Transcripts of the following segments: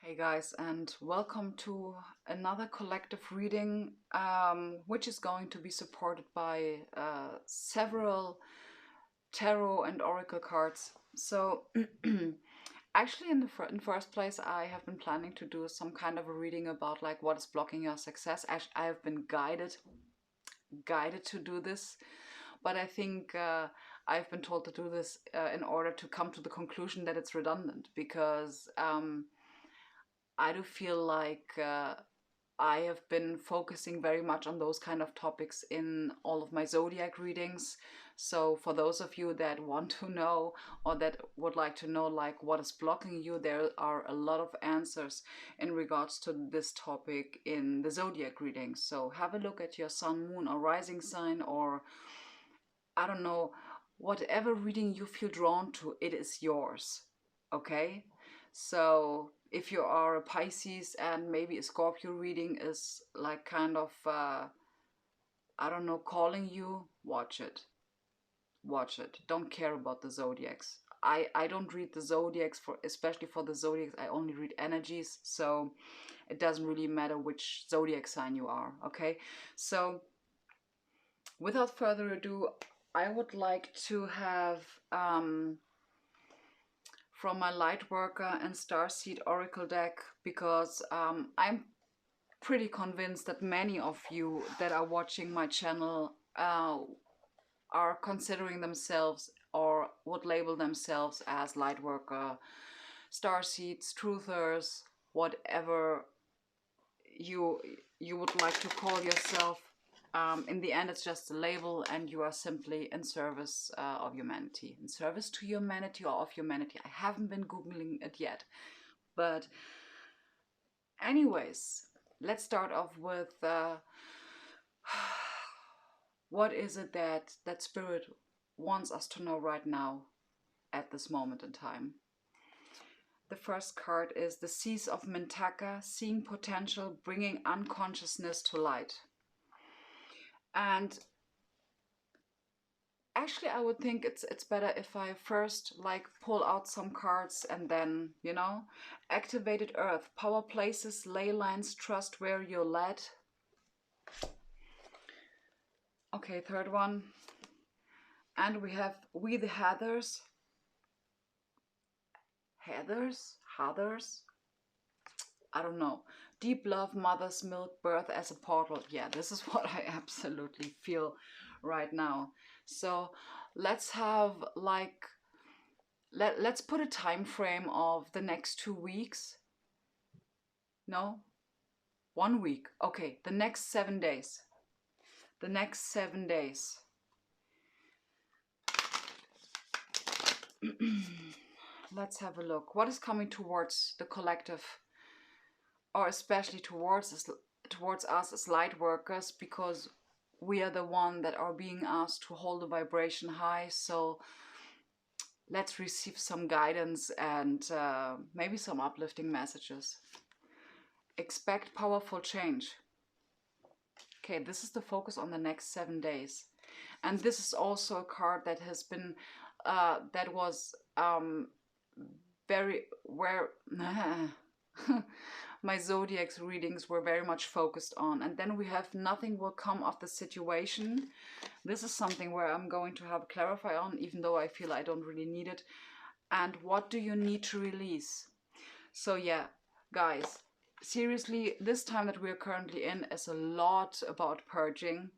Hey guys, and welcome to another collective reading, which is going to be supported by several tarot and oracle cards. So, actually, in first place, I have been planning to do some kind of a reading about like what is blocking your success. Actually, I have been guided to do this, but I think I've been told to do this in order to come to the conclusion that it's redundant because. I do feel like I have been focusing very much on those kind of topics in all of my zodiac readings. So for those of you that want to know or that would like to know like what is blocking you, there are a lot of answers in regards to this topic in the zodiac readings. So have a look at your sun, moon or rising sign, or I don't know, whatever reading you feel drawn to, it is yours. Okay? So if you are a Pisces and maybe a Scorpio reading is like kind of, I don't know, calling you, watch it. Watch it. Don't care about the zodiacs. I don't read the zodiacs for, especially for the zodiacs, I only read energies. So it doesn't really matter which zodiac sign you are. Okay? So without further ado, I would like to have from my Lightworker and Starseed Oracle deck because I'm pretty convinced that many of you that are watching my channel are considering themselves or would label themselves as Lightworker, Starseeds, Truthers, whatever you would like to call yourself. In the end, it's just a label, and you are simply in service of humanity, in service to humanity or of humanity. I haven't been Googling it yet. But anyways, let's start off with what is it that Spirit wants us to know right now at this moment in time. The first card is the Seas of Mintaka, seeing potential, bringing unconsciousness to light. And actually, I would think it's better if I first like pull out some cards and then, you know, activated earth, power places, ley lines, trust where you're led. Okay, third one. And we have we the Heathers. Heathers? I don't know. Deep love, mother's milk, birth as a portal. Yeah, this is what I absolutely feel right now. So let's have like, let's put a time frame of the next 2 weeks. No? 1 week. Okay, the next 7 days. The next 7 days. Let's have a look. What is coming towards the collective, or especially towards us as light workers, because we are the one that are being asked to hold the vibration high. So let's receive some guidance and maybe some uplifting messages. Expect powerful change. Okay, this is the focus on the next 7 days. And this is also a card that has been, that was very, where my zodiac's readings were very much focused on. And then we have nothing will come of the situation. This is something where I'm going to have clarify on, even though I feel I don't really need it. And what do you need to release? So yeah, guys, seriously, this time that we're currently in is a lot about purging.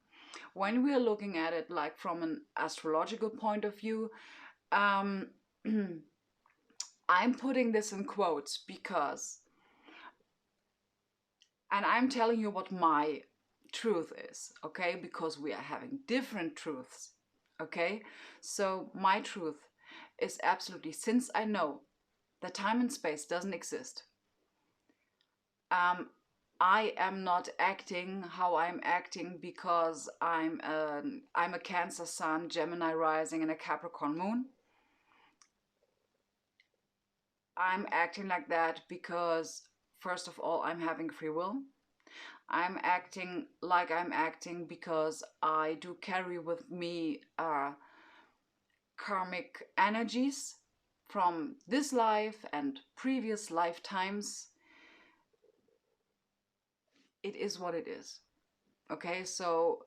When we're looking at it like from an astrological point of view, I'm putting this in quotes because, and I'm telling you what my truth is, okay? Because we are having different truths, okay? So my truth is absolutely, since I know that time and space doesn't exist, I am not acting how I'm acting because I'm a Cancer Sun, Gemini rising, and a Capricorn moon. I'm acting like that because, first of all, I'm having free will. I'm acting like I'm acting because I do carry with me karmic energies from this life and previous lifetimes. it is what it is. Okay, so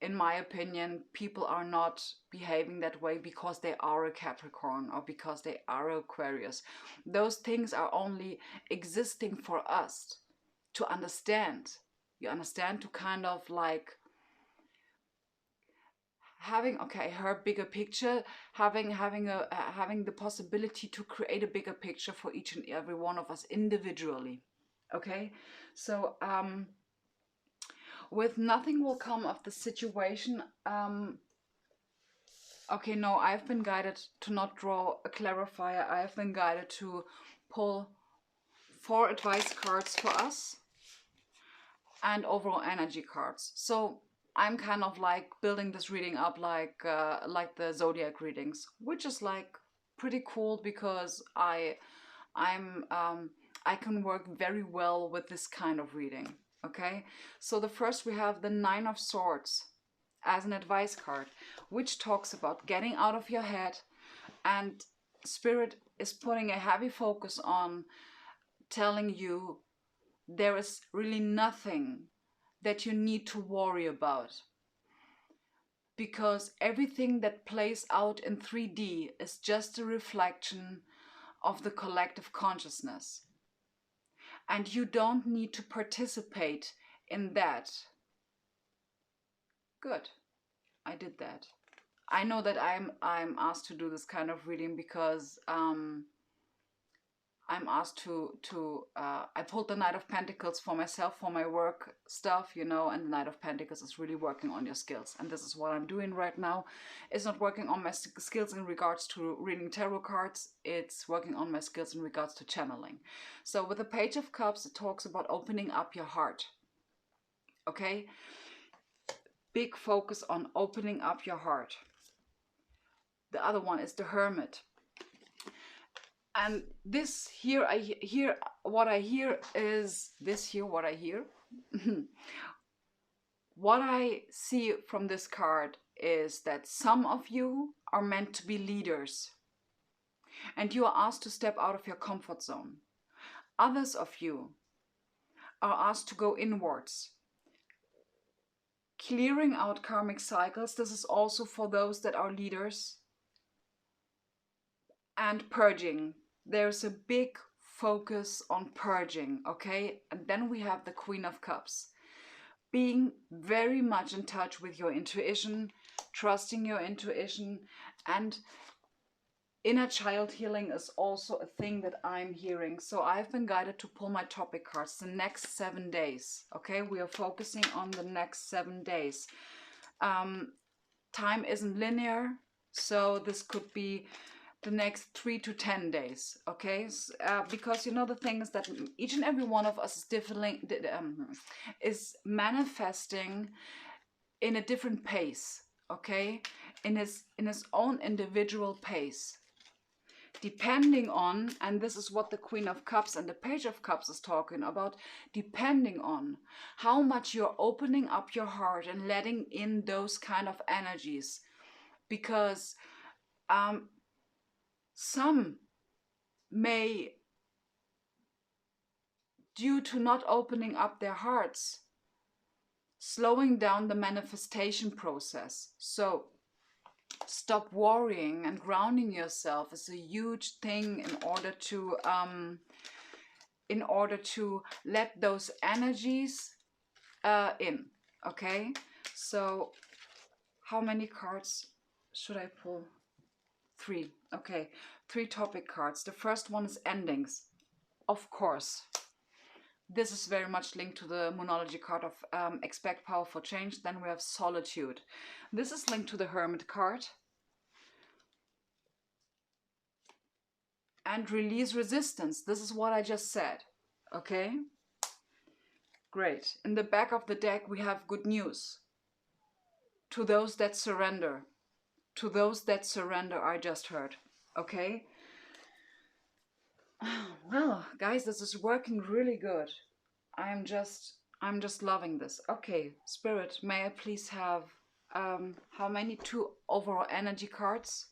in my opinion, people are not behaving that way because they are a Capricorn or because they are Aquarius. Those things are only existing for us to understand. You understand? To kind of like having, okay, her bigger picture, having the possibility to create a bigger picture for each and every one of us individually. Okay, so with nothing will come of the situation. Okay, no, I've been guided to not draw a clarifier. I've been guided to pull 4 advice cards for us and overall energy cards. So I'm kind of like building this reading up like the zodiac readings, which is like pretty cool because I can work very well with this kind of reading. Okay, so the first we have the 9 of Swords as an advice card, which talks about getting out of your head, and Spirit is putting a heavy focus on telling you there is really nothing that you need to worry about, because everything that plays out in 3D is just a reflection of the collective consciousness, and you don't need to participate in that. Good, I did that. I know that I'm asked to do this kind of reading because I'm asked to I pulled the Knight of Pentacles for myself, for my work stuff, you know, and the Knight of Pentacles is really working on your skills, and this is what I'm doing right now. It's not working on my skills in regards to reading tarot cards, it's working on my skills in regards to channeling. So with the Page of Cups, it talks about opening up your heart. Okay, big focus on opening up your heart. The other one is the Hermit. And this here, what I hear. What I see from this card is that some of you are meant to be leaders and you are asked to step out of your comfort zone. Others of you are asked to go inwards, clearing out karmic cycles. This is also for those that are leaders. And purging. There's a big focus on purging, okay? And then we have the Queen of Cups. Being very much in touch with your intuition, trusting your intuition, and inner child healing is also a thing that I'm hearing. So I've been guided to pull my topic cards the next 7 days, okay? We are focusing on the next 7 days. Time isn't linear, so this could be the next 3 to 10 days, okay? Because you know the thing is that each and every one of us is manifesting in a different pace, okay? In his own individual pace, depending on, and this is what the Queen of Cups and the Page of Cups is talking about, depending on how much you're opening up your heart and letting in those kind of energies, because some may, due to not opening up their hearts, slowing down the manifestation process. So stop worrying, and grounding yourself is a huge thing in order to let those energies in. Okay, so how many cards should I pull? 3. Okay, 3 topic cards. The first one is endings. Of course, this is very much linked to the Moonology card of expect powerful change. Then we have solitude. This is linked to the Hermit card. And release resistance. This is what I just said. Okay? Great. In the back of the deck, we have good news. To those that surrender. To those that surrender, I just heard. Okay? Well, guys, this is working really good. I'm just loving this. Okay, Spirit, may I please have how many? 2 overall energy cards?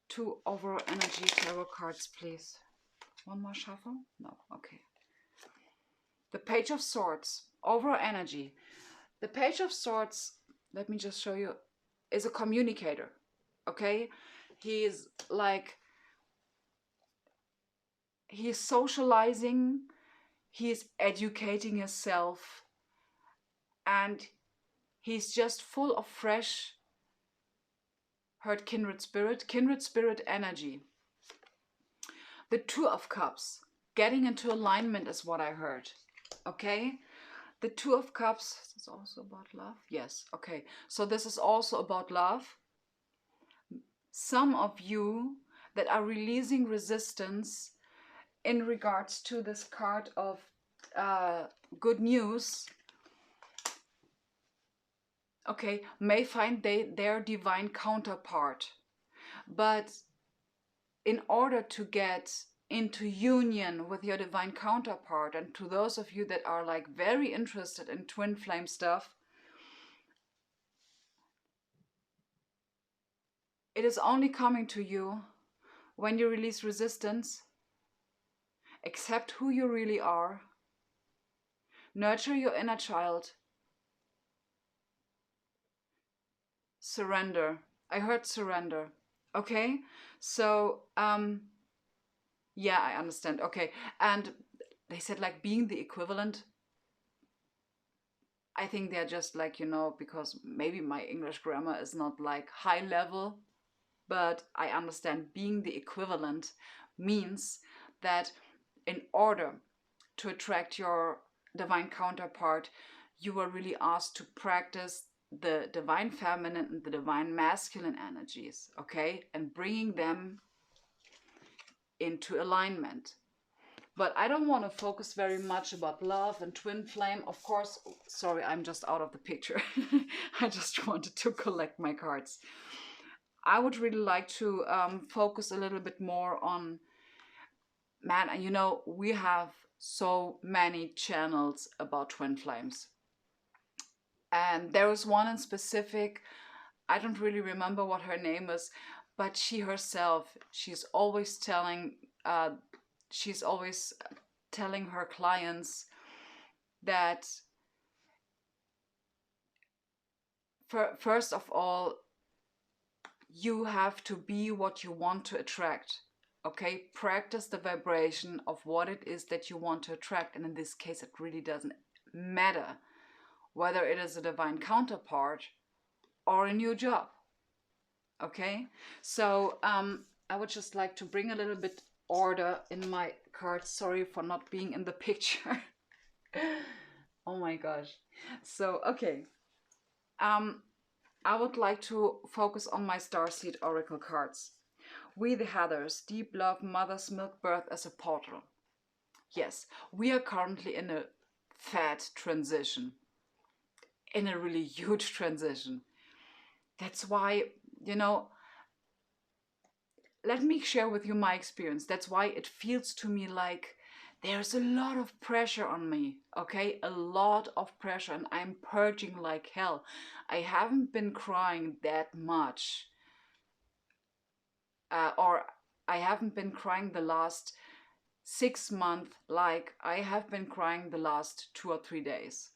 2 overall energy tarot cards, please. One more shuffle? No, okay. The Page of Swords, overall energy. The Page of Swords, let me just show you, is a communicator, okay? He's like, he's socializing, he's educating himself, and he's just full of fresh, kindred spirit energy. The Two of Cups, getting into alignment is what I heard, okay? The Two of Cups is also about love. Yes, okay. So this is also about love. Some of you that are releasing resistance in regards to this card of good news, okay, may find their divine counterpart. But in order to get into union with your divine counterpart, and to those of you that are like very interested in twin flame stuff, it is only coming to you when you release resistance, accept who you really are, nurture your inner child, surrender. I heard surrender. Okay, so yeah, I understand. Okay, and they said like being the equivalent. I think they're just like, you know, because maybe my English grammar is not like high level, but I understand being the equivalent means that in order to attract your divine counterpart, you were really asked to practice the divine feminine and the divine masculine energies, okay? And bringing them into alignment. But I don't want to focus very much about love and twin flame. Of course, sorry, I'm just out of the picture. I just wanted to collect my cards. I would really like to focus a little bit more on, man, you know, we have so many channels about twin flames. And there was one in specific, I don't really remember what her name is, but she herself, she's always telling her clients that first of all, you have to be what you want to attract. Okay, practice the vibration of what it is that you want to attract. And in this case, it really doesn't matter whether it is a divine counterpart or a new job. Okay, so I would just like to bring a little bit order in my cards. Sorry for not being in the picture. Oh my gosh. So, okay. I would like to focus on my Starseed Oracle cards. We the Heathers, deep love, mother's milk, birth as a portal. Yes, we are currently in a fat transition, in a really huge transition. That's why, you know, let me share with you my experience. That's why it feels to me like there's a lot of pressure on me, okay? A lot of pressure, and I'm purging like hell. I haven't been crying that much. Or I haven't been crying the last 6 months like I have been crying the last 2 or 3 days.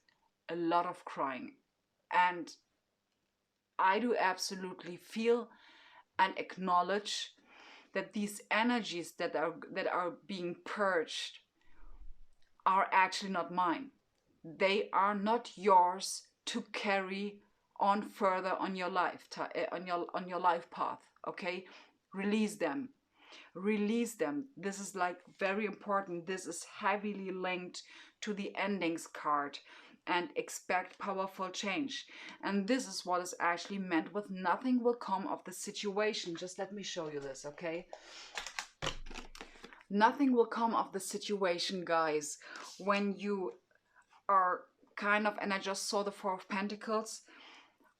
A lot of crying. And I do absolutely feel and acknowledge that these energies that are being purged are actually not mine. They are not yours to carry on further on your life on your life path. Okay, release them. Release them. This is like very important. This is heavily linked to the endings card, and expect powerful change. And this is what is actually meant with nothing will come of the situation. Just let me show you this, okay? Nothing will come of the situation, guys, when you are kind of, and I just saw the Four of Pentacles,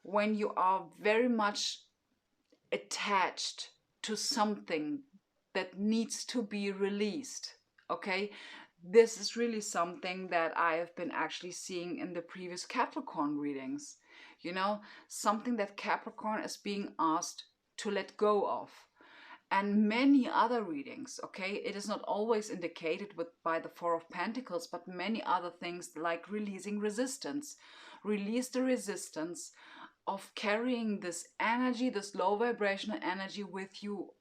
when you are very much attached to something that needs to be released, okay? This is really something that I have been actually seeing in the previous Capricorn readings. You know, something that Capricorn is being asked to let go of. and many other readings. Okay, it is not always indicated by the Four of Pentacles, but many other things like releasing resistance. Release the resistance of carrying this energy, this low vibrational energy, with you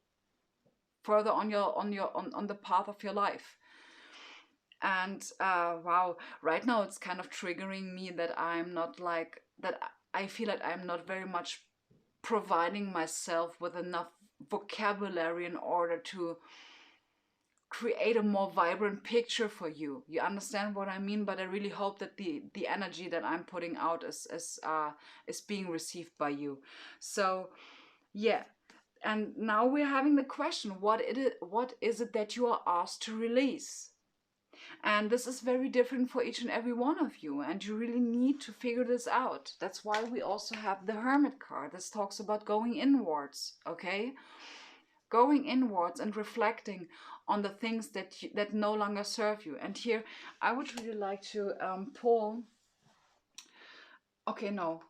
further on the path of your life. And wow, right now it's kind of triggering me that I'm not like that. I feel like I'm not very much providing myself with enough vocabulary in order to create a more vibrant picture for you. You understand what I mean? But I really hope that the energy that I'm putting out is being received by you. So yeah. And now we're having the question, what is it that you are asked to release? And this is very different for each and every one of you, and you really need to figure this out. That's why we also have the Hermit card. This talks about going inwards, okay? Going inwards and reflecting on the things that no longer serve you. And here, I would really like to pull... Okay, no.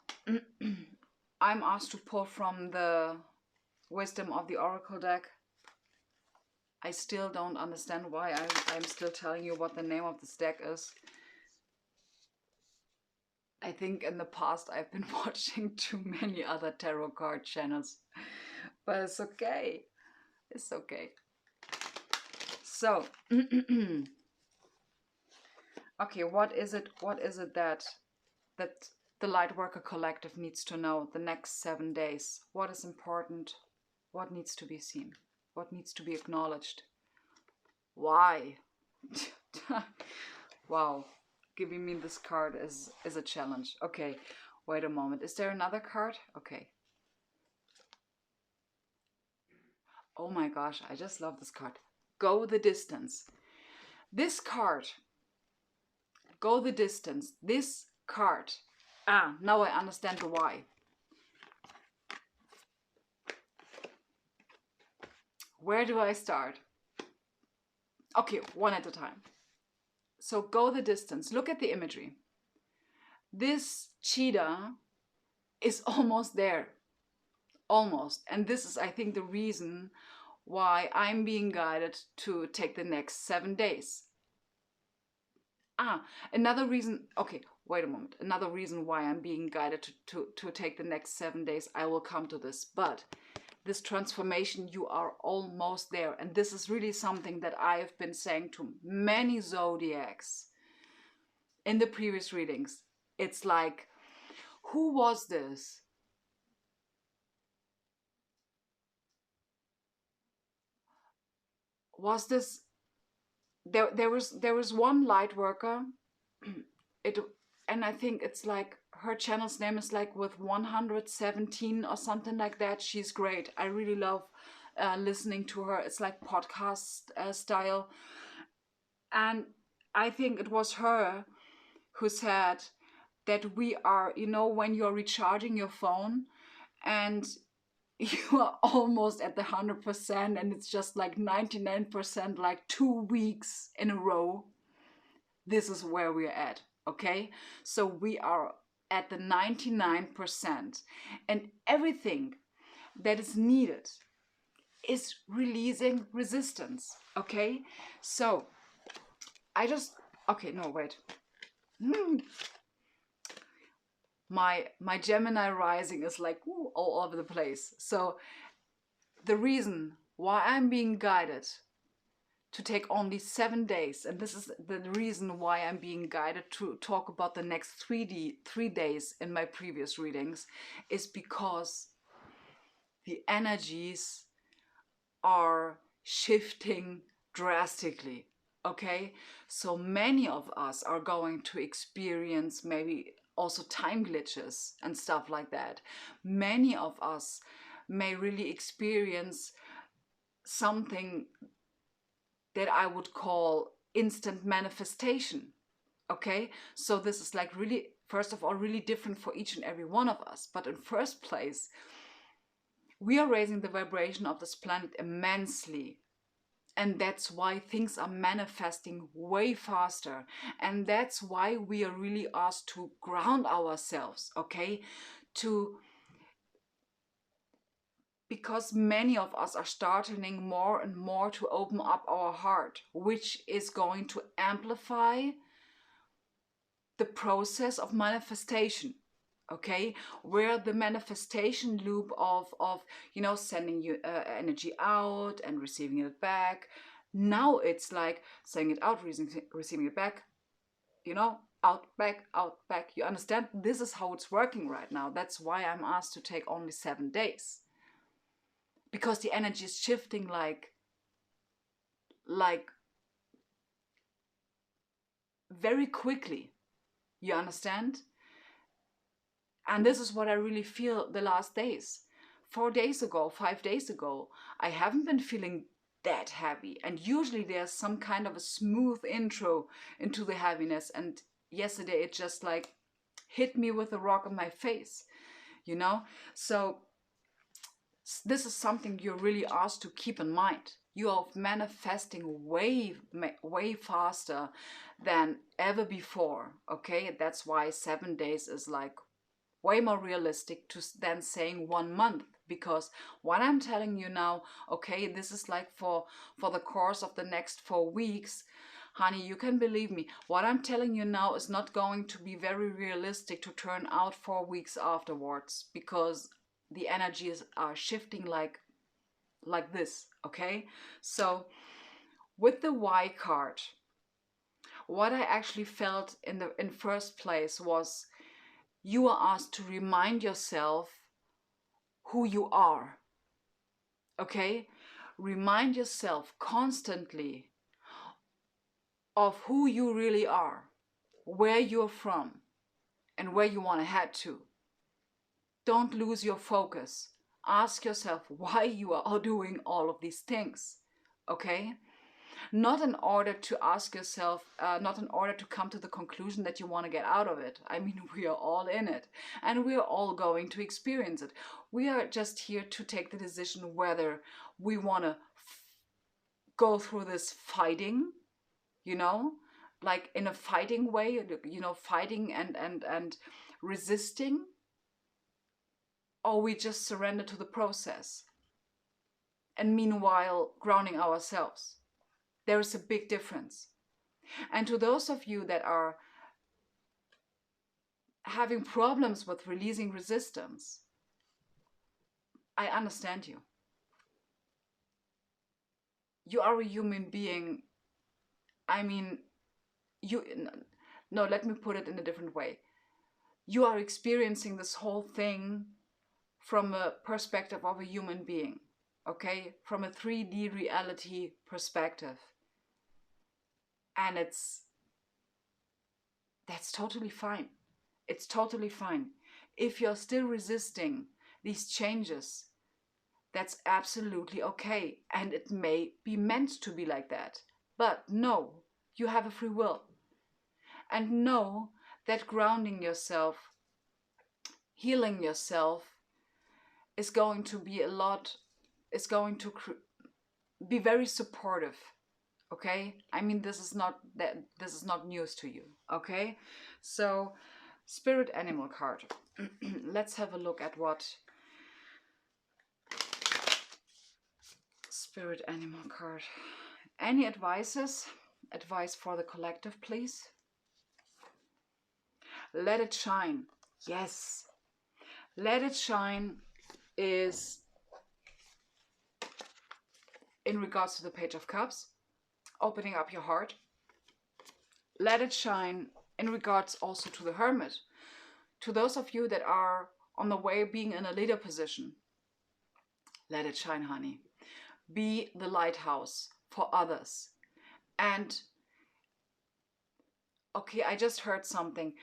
I'm asked to pull from the Wisdom of the Oracle deck. I still don't understand why I'm still telling you what the name of this deck is. I think in the past I've been watching too many other tarot card channels. But it's okay. It's okay. So, okay, what is it that the Lightworker Collective needs to know the next 7 days? What is important? What needs to be seen? What needs to be acknowledged? Why? Wow, giving me this card is a challenge. Okay, wait a moment. Is there another card? Okay. Oh my gosh, I just love this card. Go the distance. This card, go the distance. This card. Now I understand the why. Where do I start? Okay, one at a time. So go the distance. Look at the imagery. This cheetah is almost there. Almost. And this is, I think, the reason why I'm being guided to take the next 7 days. Another reason, okay, wait a moment. Another reason why I'm being guided to take the next 7 days, I will come to this. But this transformation, you are almost there. And this is really something that I have been saying to many zodiacs in the previous readings. It's like, who was this? Was this... There was one light worker, and I think it's like her channel's name is like with 117 or something like that. She's great. I really love listening to her. It's like podcast style. And I think it was her who said that we are, you know, when you're recharging your phone and you are almost at the 100% and it's just like 99%, like 2 weeks in a row. This is where we're at, okay? So we are at the 99%, and everything that is needed is releasing resistance, okay? So okay, no, wait. My Gemini rising is like all over the place. So the reason why I'm being guided to take only 7 days, and this is the reason why I'm being guided to talk about the next 3 days in my previous readings, is because the energies are shifting drastically. Okay, so many of us are going to experience maybe also time glitches and stuff like that. Many of us may really experience something that I would call instant manifestation. Okay, so this is like really, first of all, really different for each and every one of us. But in first place, we are raising the vibration of this planet immensely. And that's why things are manifesting way faster. And that's why we are really asked to ground ourselves, okay? To because many of us are starting more and more to open up our heart, which is going to amplify the process of manifestation. Okay, where the manifestation loop of sending you energy out and receiving it back, now it's like sending it out, receiving it back, out, back. You understand? This is how it's working right now. That's why I'm asked to take only 7 days, because the energy is shifting like very quickly. You understand? And this is what I really feel the last days. 4 days ago, 5 days ago, I haven't been feeling that heavy. And usually there's some kind of a smooth intro into the heaviness. And yesterday it just like hit me with a rock in my face, So this is something you're really asked to keep in mind. You are manifesting way faster than ever before. Okay, that's why 7 days is like way more realistic than saying 1 month, because what I'm telling you now, okay, this is like for the course of the next 4 weeks. Honey, you can believe me. What I'm telling you now is not going to be very realistic to turn out 4 weeks afterwards, because the energies are shifting like this, okay? So with the Y card, what I actually felt in first place was you are asked to remind yourself who you are, okay? Remind yourself constantly of who you really are, where you're from, and where you want to head to. Don't lose your focus. Ask yourself why you are doing all of these things, okay? Not in order to ask yourself, not in order to come to the conclusion that you want to get out of it. I mean, we are all in it and we are all going to experience it. We are just here to take the decision whether we want to go through this fighting, like in a fighting way, fighting and resisting, or we just surrender to the process and meanwhile grounding ourselves. There is a big difference. And to those of you that are having problems with releasing resistance, I understand you. You are a human being. I mean, no, let me put it in a different way. You are experiencing this whole thing from a perspective of a human being, okay? From a 3D reality perspective. And that's totally fine. It's totally fine. If you're still resisting these changes, that's absolutely okay. And it may be meant to be like that. But no, you have a free will. And know that grounding yourself, healing yourself is going to be be very supportive. Okay, I mean, this is not news to you. Okay, so spirit animal card. Let's have a look at what spirit animal card. Any advice for the collective, please? Let it shine. Yes, let it shine is in regards to the Page of Cups, opening up your heart. Let it shine in regards also to the Hermit. To those of you that are on the way being in a leader position, let it shine, honey. Be the lighthouse for others. And, okay, I just heard something.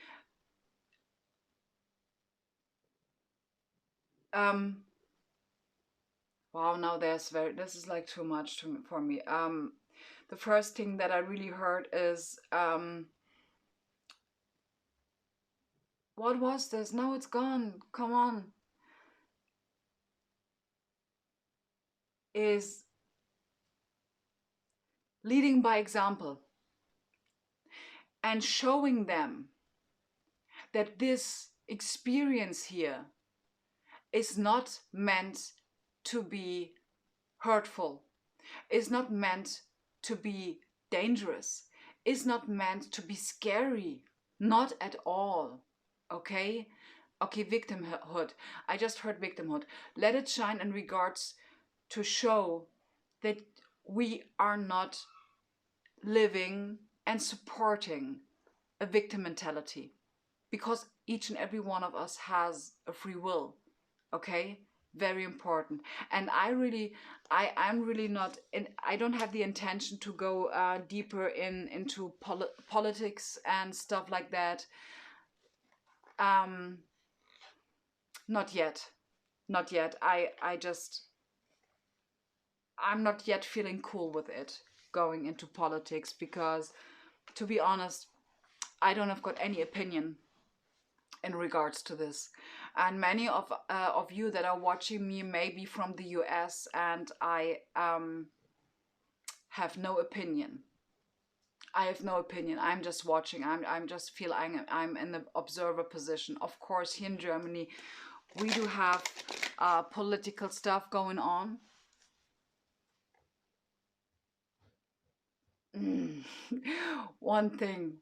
Wow, now this is like too much for me. The first thing that I really heard is, what was this? No, it's gone. Come on. Is leading by example and showing them that this experience here is not meant to be hurtful, is not meant to be dangerous, is not meant to be scary. Not at all. Okay? Okay, victimhood. I just heard victimhood. Let it shine in regards to show that we are not living and supporting a victim mentality, because each and every one of us has a free will. Okay, very important. And I'm really not in, I don't have the intention to go deeper into politics and stuff like that. um Not yet, not yet. I'm not yet feeling cool with it, going into politics, because to be honest, I don't have got any opinion in regards to this. And many of you that are watching me may be from the US, and I have no opinion. I have no opinion. I'm just watching. I'm just feel I'm in the observer position. Of course, here in Germany, we do have political stuff going on. One thing.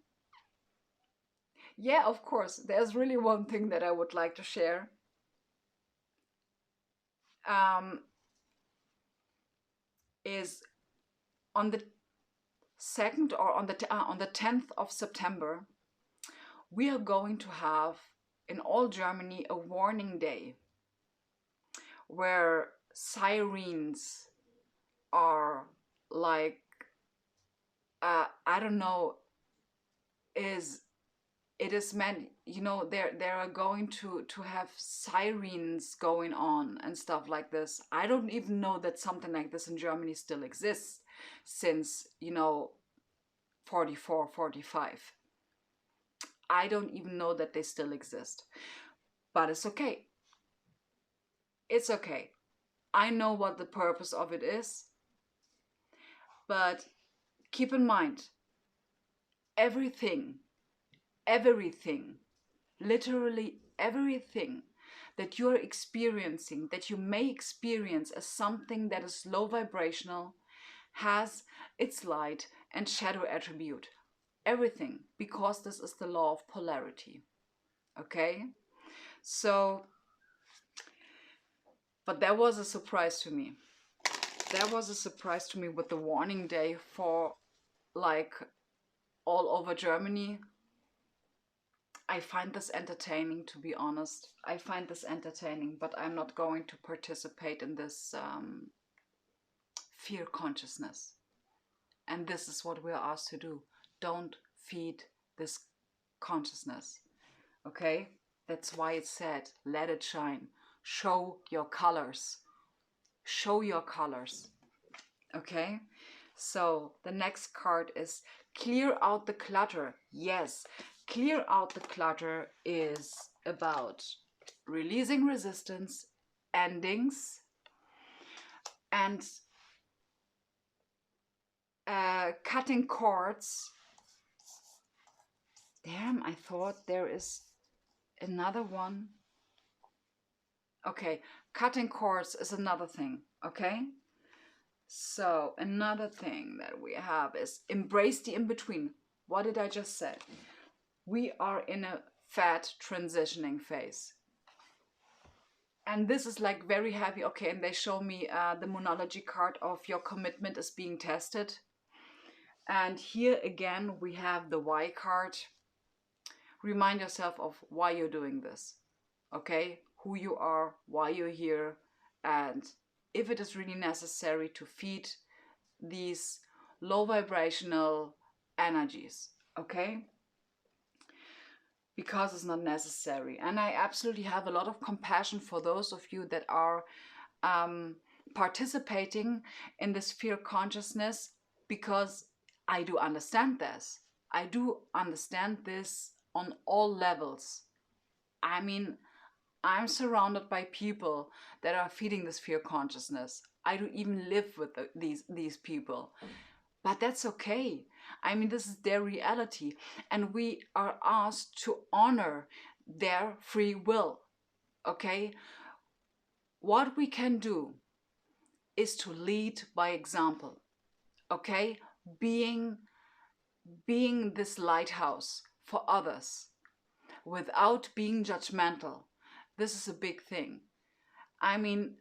Yeah, of course. There's really one thing that I would like to share. Um, is on the 2nd, or on the 10th of September, we are going to have in all Germany a warning day where sirens are like, I don't know, is it is meant, they are going to have sirens going on and stuff like this. I don't even know that something like this in Germany still exists since 44, 45. I don't even know that they still exist, but it's okay. It's okay. I know what the purpose of it is, but keep in mind, everything, literally everything that you're experiencing, that you may experience as something that is low vibrational, has its light and shadow attribute. Everything, because this is the law of polarity. Okay? So, but that was a surprise to me. That was a surprise to me with the warning day for like all over Germany. I find this entertaining, to be honest. I find this entertaining, but I'm not going to participate in this fear consciousness. And this is what we're asked to do. Don't feed this consciousness. Okay? That's why it said, let it shine. Show your colors. Show your colors. Okay? So the next card is clear out the clutter. Yes, clear out the clutter is about releasing resistance, endings, and cutting cords. Damn, I thought there is another one. Okay, cutting cords is another thing, okay? So another thing that we have is embrace the in-between. What did I just say? We are in a fat transitioning phase. And this is like very heavy. Okay, and they show me the monology card of your commitment is being tested. And here again, we have the why card. Remind yourself of why you're doing this. Okay, who you are, why you're here, and if it is really necessary to feed these low vibrational energies. Okay, because it's not necessary. And I absolutely have a lot of compassion for those of you that are participating in this fear consciousness, because I do understand this. I do understand this on all levels. I mean, I'm surrounded by people that are feeding this fear consciousness. I do even live with these people. But that's okay. I mean, this is their reality. And we are asked to honor their free will. Okay? What we can do is to lead by example, okay? Being this lighthouse for others without being judgmental. This is a big thing. I mean,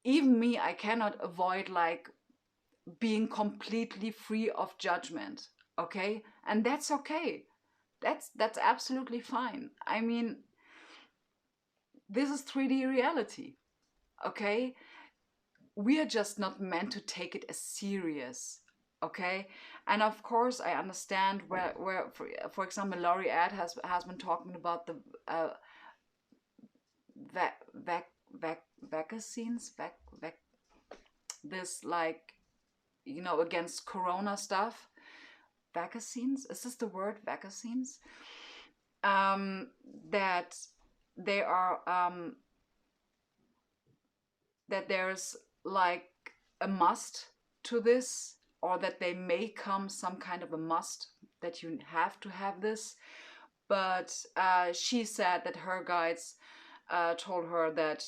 even me, I cannot avoid like being completely free of judgment, okay? And that's okay. That's absolutely fine. I mean, this is 3D reality, okay? We are just not meant to take it as serious, okay? And of course I understand where for example Laurie Ed has been talking about the vaccines, this, like, you know, against corona stuff. Vaccines, is this the word, vaccines? That they are that there's like a must to this, or that they may come some kind of a must that you have to have this. But she said that her guides told her that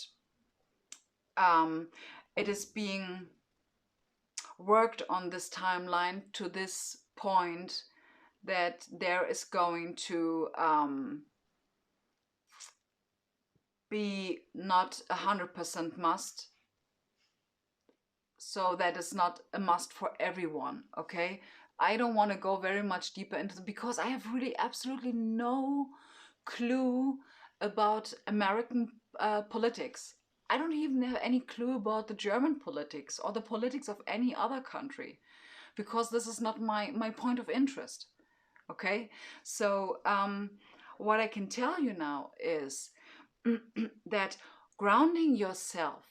it is being worked on this timeline to this point, that there is going to be not 100% must, so that is not a must for everyone, okay? I don't want to go very much deeper into it because I have really absolutely no clue about American politics. I don't even have any clue about the German politics or the politics of any other country, because this is not my point of interest, okay? So what I can tell you now is that grounding yourself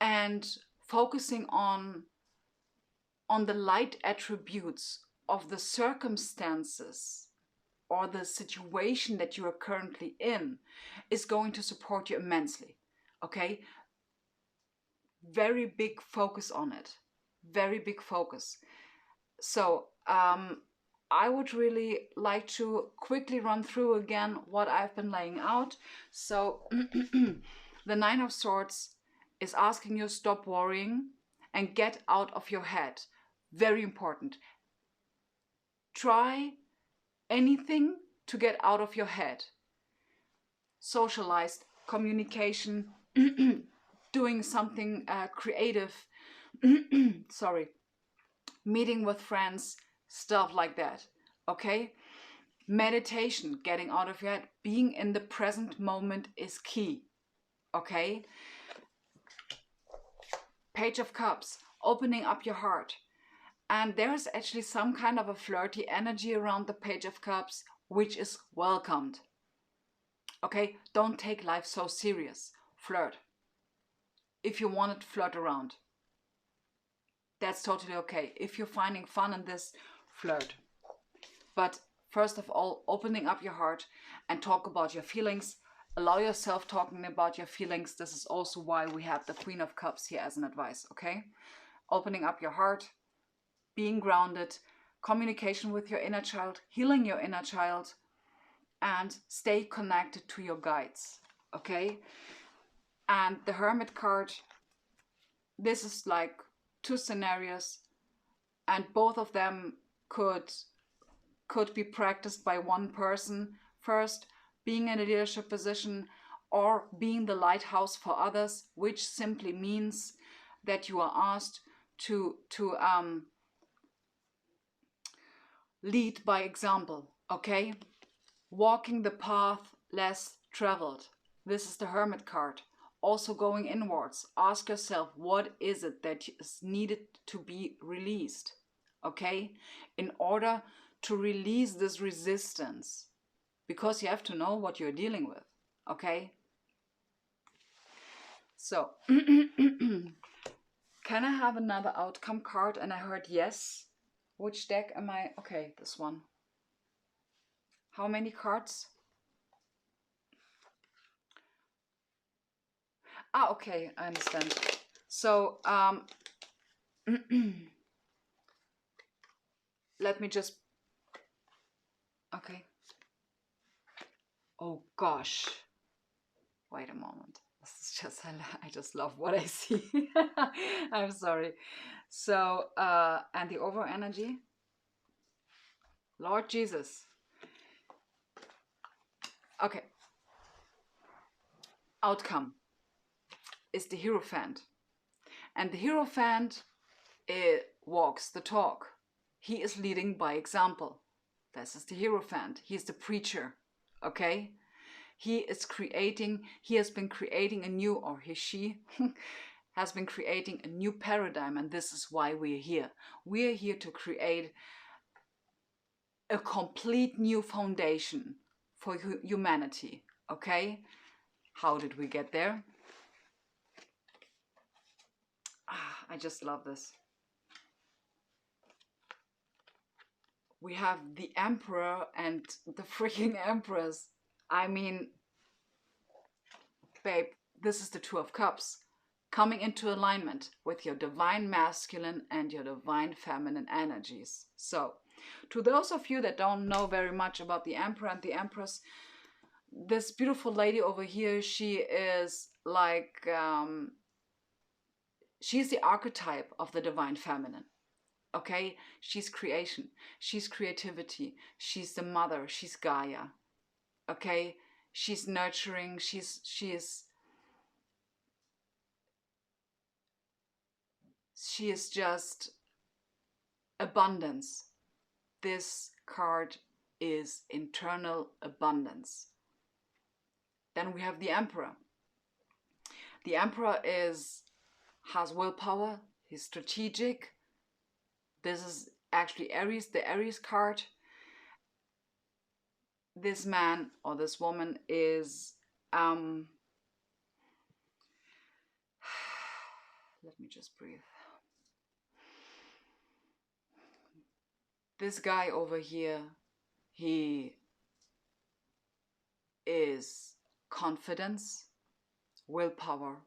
and focusing on the light attributes of the circumstances or the situation that you are currently in is going to support you immensely, okay? Very big focus on it. Very big focus. So I would really like to quickly run through again what I've been laying out. So the Nine of Swords is asking you stop worrying and get out of your head. Very important. Try anything to get out of your head. Socialized communication, doing something creative, sorry, meeting with friends, stuff like that, okay? Meditation, getting out of your head, being in the present moment is key, okay? Page of Cups, opening up your heart. And there's actually some kind of a flirty energy around the Page of Cups, which is welcomed. Okay, don't take life so serious. Flirt. If you want it, flirt around. That's totally okay. If you're finding fun in this, flirt. But first of all, opening up your heart and talk about your feelings. Allow yourself talking about your feelings. This is also why we have the Queen of Cups here as an advice, okay? Opening up your heart, being grounded, communication with your inner child, healing your inner child, and stay connected to your guides, okay? And the Hermit card, this is like two scenarios, and both of them could be practiced by one person. First, being in a leadership position or being the lighthouse for others, which simply means that you are asked to lead by example, okay? Walking the path less traveled. This is the Hermit card. Also going inwards. Ask yourself, what is it that is needed to be released, okay? In order to release this resistance, because you have to know what you're dealing with, okay? So, can I have another outcome card? And I heard yes. Which deck am I? Okay, this one. How many cards? Ah, okay, I understand. So, let me just, okay. Oh gosh. Wait a moment. This is it's just, I just love what I see. I'm sorry. So, and the over energy, Lord Jesus. Okay. Outcome is the Hierophant. And the Hierophant, it walks the talk. He is leading by example. This is the Hierophant. He's the preacher. Okay? He is creating, he has been creating a new, or she has been creating a new paradigm, and this is why we're here. We're here to create a complete new foundation for humanity. Okay? How did we get there? I just love this. We have the Emperor and the freaking Empress. I mean, babe, this is the Two of Cups. Coming into alignment with your divine masculine and your divine feminine energies. So, to those of you that don't know very much about the Emperor and the Empress, this beautiful lady over here, she is like, she's the archetype of the divine feminine. Okay, she's creation, she's creativity, she's the mother, she's Gaia. Okay, she's nurturing, she is just abundance. This card is internal abundance. Then we have the Emperor. The Emperor has willpower, he's strategic. This is actually Aries, the Aries card. This man or this woman is, let me just breathe. This guy over here, he is confidence, willpower,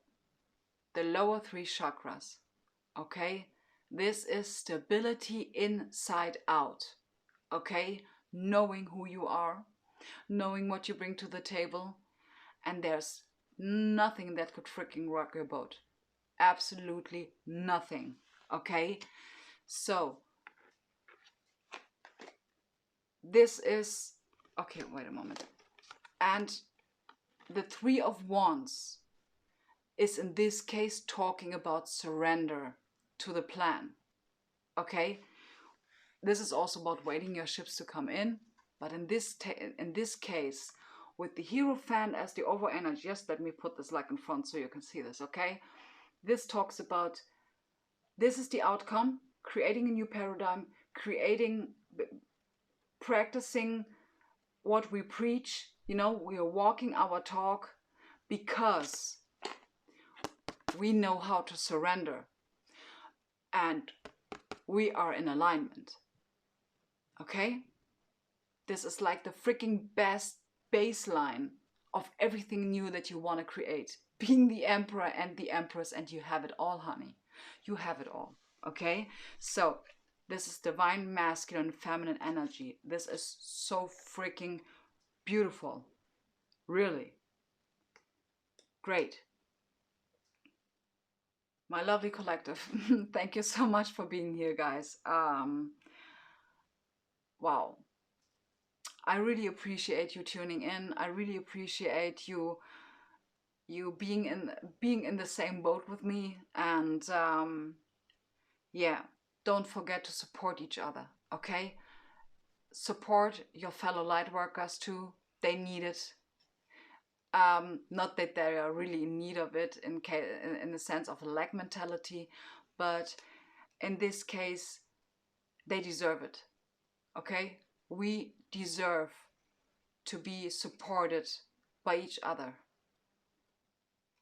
the lower three chakras. Okay? This is stability inside out. Okay? Knowing who you are, knowing what you bring to the table, and there's nothing that could freaking rock your boat. Absolutely nothing. Okay? So, this is, okay, wait a moment. And the Three of Wands is in this case talking about surrender to the plan. Okay? This is also about waiting your ships to come in. But in this case, with the Hierophant as the over energy, just let me put this like in front so you can see this, okay? This talks about, this is the outcome, creating a new paradigm, practicing what we preach. You know, we are walking our talk because we know how to surrender and we are in alignment. Okay? This is like the freaking best baseline of everything new that you want to create. Being the Emperor and the Empress, and you have it all, honey. You have it all. Okay? So, this is divine masculine feminine energy. This is so freaking beautiful. Really. Great. My lovely collective. Thank you so much for being here, guys. Wow. I really appreciate you tuning in. I really appreciate you being in the same boat with me. And yeah, don't forget to support each other. Okay, support your fellow light workers too. They need it. Not that they are really in need of it in the sense of a lack mentality, but in this case, they deserve it. Okay, we deserve to be supported by each other.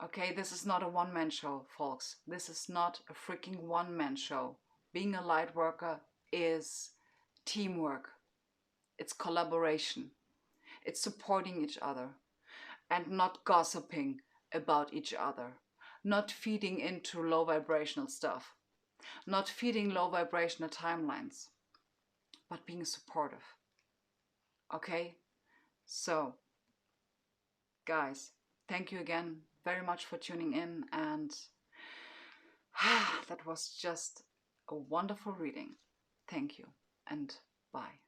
Okay, this is not a one-man show, folks. This is not a freaking one-man show. Being a light worker is teamwork. It's collaboration. It's supporting each other and not gossiping about each other. Not feeding into low vibrational stuff. Not feeding low vibrational timelines. But being supportive. Okay? So, guys, thank you again very much for tuning in, and that was just a wonderful reading. Thank you, and bye.